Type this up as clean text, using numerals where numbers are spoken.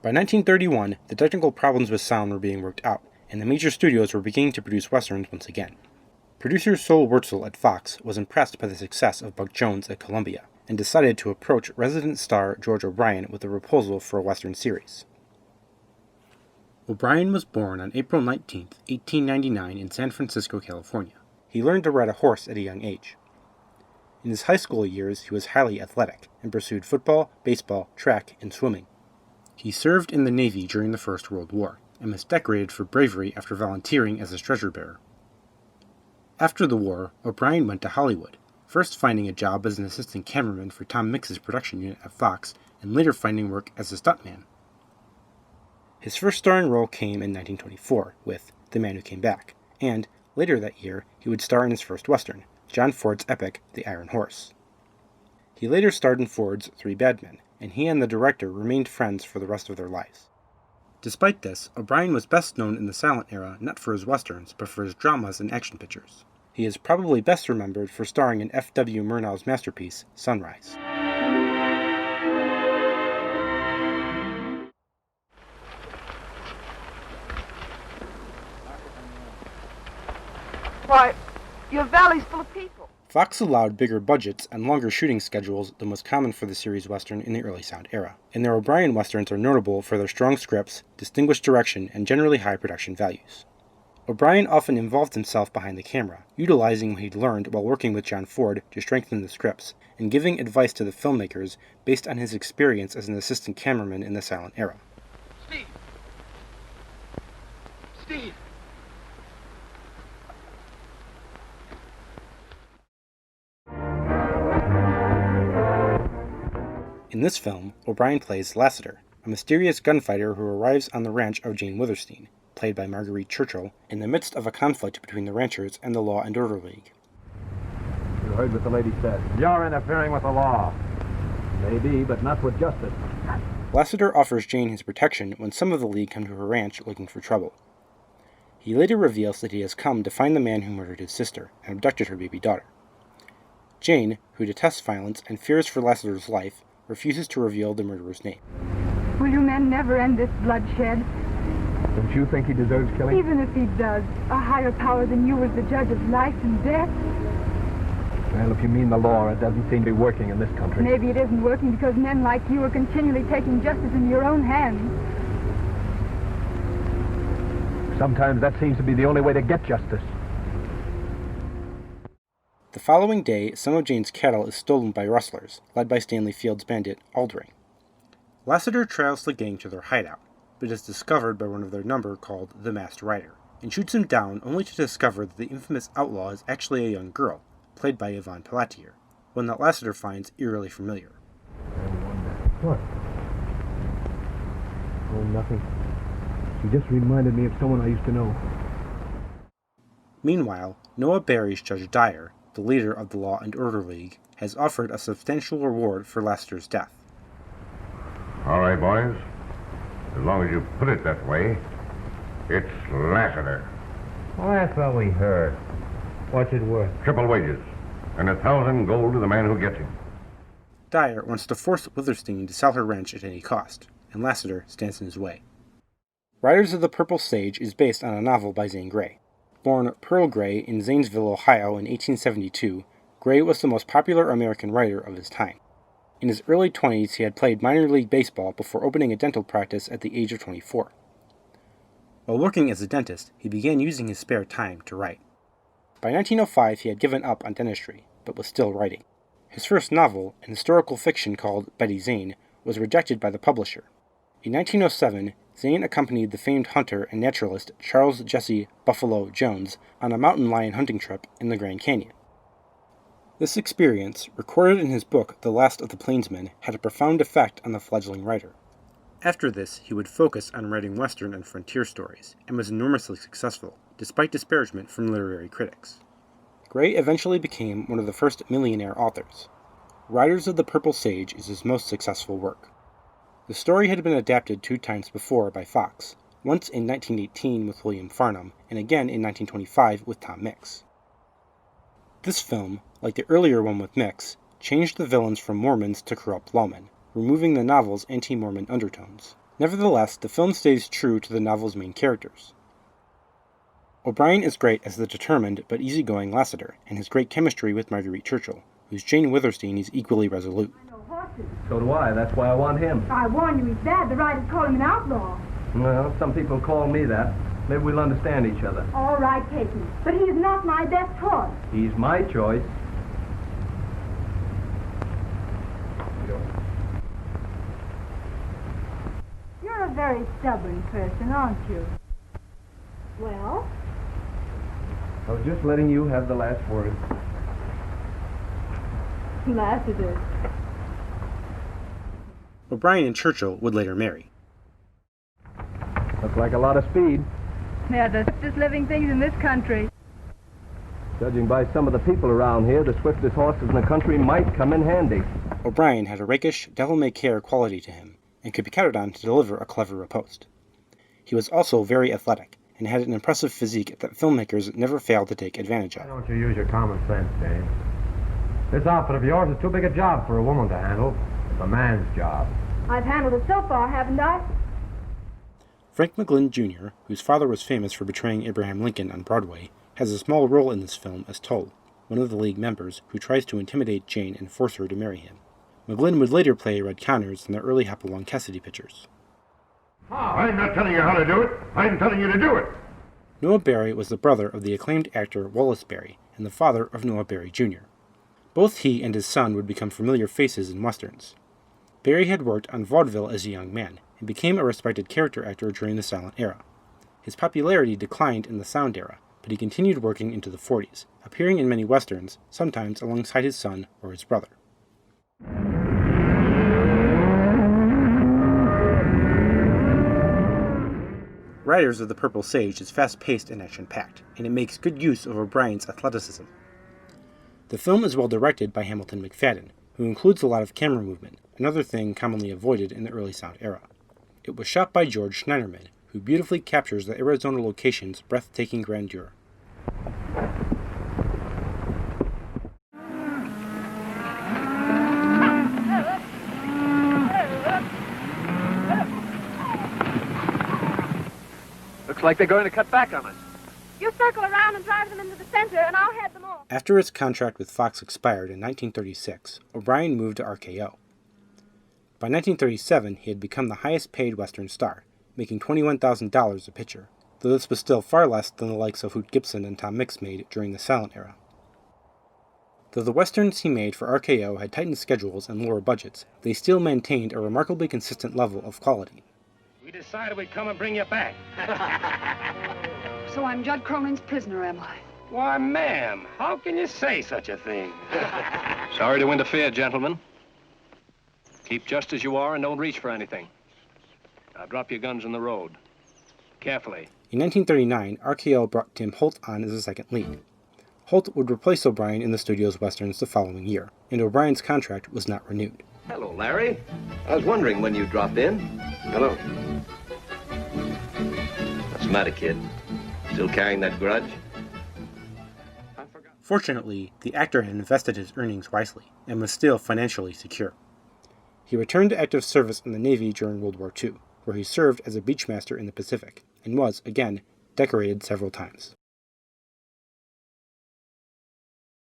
By 1931, the technical problems with sound were being worked out, and the major studios were beginning to produce westerns once again. Producer Sol Wurtzel at Fox was impressed by the success of Buck Jones at Columbia, and decided to approach resident star George O'Brien with a proposal for a western series. O'Brien was born on April 19, 1899 in San Francisco, California. He learned to ride a horse at a young age. In his high school years, he was highly athletic and pursued football, baseball, track, and swimming. He served in the Navy during the First World War and was decorated for bravery after volunteering as a treasure bearer. After the war, O'Brien went to Hollywood, first finding a job as an assistant cameraman for Tom Mix's production unit at Fox, and later finding work as a stuntman. His first starring role came in 1924 with The Man Who Came Back, and later that year he would star in his first western, John Ford's epic The Iron Horse. He later starred in Ford's Three Bad Men, and he and the director remained friends for the rest of their lives. Despite this, O'Brien was best known in the silent era not for his westerns, but for his dramas and action pictures. He is probably best remembered for starring in F.W. Murnau's masterpiece, Sunrise. Why, your valley's full of people. Fox allowed bigger budgets and longer shooting schedules than was common for the series western in the early sound era, and their O'Brien westerns are notable for their strong scripts, distinguished direction, and generally high production values. O'Brien often involved himself behind the camera, utilizing what he'd learned while working with John Ford to strengthen the scripts, and giving advice to the filmmakers based on his experience as an assistant cameraman in the silent era. Steve! In this film, O'Brien plays Lassiter, a mysterious gunfighter who arrives on the ranch of Jane Withersteen, played by Marguerite Churchill, in the midst of a conflict between the ranchers and the Law and Order League. You heard what the lady said. You're interfering with the law. Maybe, but not with justice. Lassiter offers Jane his protection when some of the League come to her ranch looking for trouble. He later reveals that he has come to find the man who murdered his sister and abducted her baby daughter. Jane, who detests violence and fears for Lassiter's life, refuses to reveal the murderer's name. Will you men never end this bloodshed? Don't you think he deserves killing? Even if he does, a higher power than you is the judge of life and death. Well, if you mean the law, it doesn't seem to be working in this country. Maybe it isn't working because men like you are continually taking justice in your own hands. Sometimes that seems to be the only way to get justice. The following day, some of Jane's cattle is stolen by rustlers, led by Stanley Field's bandit, Aldring. Lassiter trails the gang to their hideout, but is discovered by one of their number called the Masked Rider, and shoots him down only to discover that the infamous outlaw is actually a young girl, played by Yvonne Pelletier, one that Lassiter finds eerily familiar. What? Oh, nothing. She just reminded me of someone I used to know. Meanwhile, Noah Barry's Judge Dyer, the leader of the Law and Order League, has offered a substantial reward for Lassiter's death. All right, boys. As long as you put it that way, it's Lassiter. Well, that's what we heard. What's it worth? Triple wages, and 1,000 gold to the man who gets him. Dyer wants to force Withersteen to sell her ranch at any cost, and Lassiter stands in his way. Riders of the Purple Sage is based on a novel by Zane Grey. Born Pearl Grey in Zanesville, Ohio in 1872, Grey was the most popular American writer of his time. In his early 20s, he had played minor league baseball before opening a dental practice at the age of 24. While working as a dentist, he began using his spare time to write. By 1905, he had given up on dentistry, but was still writing. His first novel, an historical fiction called Betty Zane, was rejected by the publisher. In 1907, Zane accompanied the famed hunter and naturalist Charles Jesse Buffalo Jones on a mountain lion hunting trip in the Grand Canyon. This experience, recorded in his book The Last of the Plainsmen, had a profound effect on the fledgling writer. After this, he would focus on writing Western and frontier stories, and was enormously successful, despite disparagement from literary critics. Grey eventually became one of the first millionaire authors. Riders of the Purple Sage is his most successful work. The story had been adapted 2 times before by Fox, once in 1918 with William Farnham, and again in 1925 with Tom Mix. This film, like the earlier one with Mix, changed the villains from Mormons to corrupt lawmen, removing the novel's anti-Mormon undertones. Nevertheless, the film stays true to the novel's main characters. O'Brien is great as the determined but easygoing Lassiter, and has great chemistry with Marguerite Churchill, whose Jane Withersteen is equally resolute. I know horses. So do I. That's why I want him. I warn you, he's bad. The writers call him an outlaw. Well, some people call me that. Maybe we'll understand each other. All right, take him. But he is not my best horse. He's my choice. You're a very stubborn person, aren't you? Well? I was just letting you have the last word. Lassiter. O'Brien and Churchill would later marry. Looks like a lot of speed. They're the swiftest living things in this country. Judging by some of the people around here, the swiftest horses in the country might come in handy. O'Brien had a rakish, devil-may-care quality to him, and could be counted on to deliver a clever riposte. He was also very athletic, and had an impressive physique that filmmakers never failed to take advantage Why of. don't you use your common sense, Dane? This outfit of yours is too big a job for a woman to handle. It's a man's job. I've handled it so far, haven't I? Frank McGlynn Jr., whose father was famous for betraying Abraham Lincoln on Broadway, has a small role in this film as Tull, one of the League members who tries to intimidate Jane and force her to marry him. McGlynn would later play Red Connors in the early Hopalong Cassidy pictures. I'm not telling you how to do it. I'm telling you to do it. Noah Barry was the brother of the acclaimed actor Wallace Barry and the father of Noah Barry Jr. Both he and his son would become familiar faces in westerns. Barry had worked on vaudeville as a young man, and became a respected character actor during the silent era. His popularity declined in the sound era, but he continued working into the 40s, appearing in many westerns, sometimes alongside his son or his brother. Riders of the Purple Sage is fast-paced and action-packed, and it makes good use of O'Brien's athleticism. The film is well directed by Hamilton McFadden, who includes a lot of camera movement, another thing commonly avoided in the early sound era. It was shot by George Schneiderman, who beautifully captures the Arizona location's breathtaking grandeur. Looks like they're going to cut back on us. You circle around and drive them into the center, and I'll head them off. After his contract with Fox expired in 1936, O'Brien moved to RKO. By 1937, he had become the highest-paid Western star, making $21,000 a picture, though this was still far less than the likes of Hoot Gibson and Tom Mix made during the silent era. Though the Westerns he made for RKO had tightened schedules and lower budgets, they still maintained a remarkably consistent level of quality. We decided we'd come and bring you back. So I'm Judd Cronin's prisoner, am I? Why, ma'am, how can you say such a thing? Sorry to interfere, gentlemen. Keep just as you are and don't reach for anything. Now drop your guns in the road. Carefully. In 1939, RKO brought Tim Holt on as a second lead. Holt would replace O'Brien in the studio's westerns the following year, and O'Brien's contract was not renewed. Hello, Larry. I was wondering when you'd drop in. Hello. What's the matter, kid? Still carrying that grudge? Fortunately, the actor had invested his earnings wisely, and was still financially secure. He returned to active service in the Navy during World War II, where he served as a beachmaster in the Pacific, and was, again, decorated several times.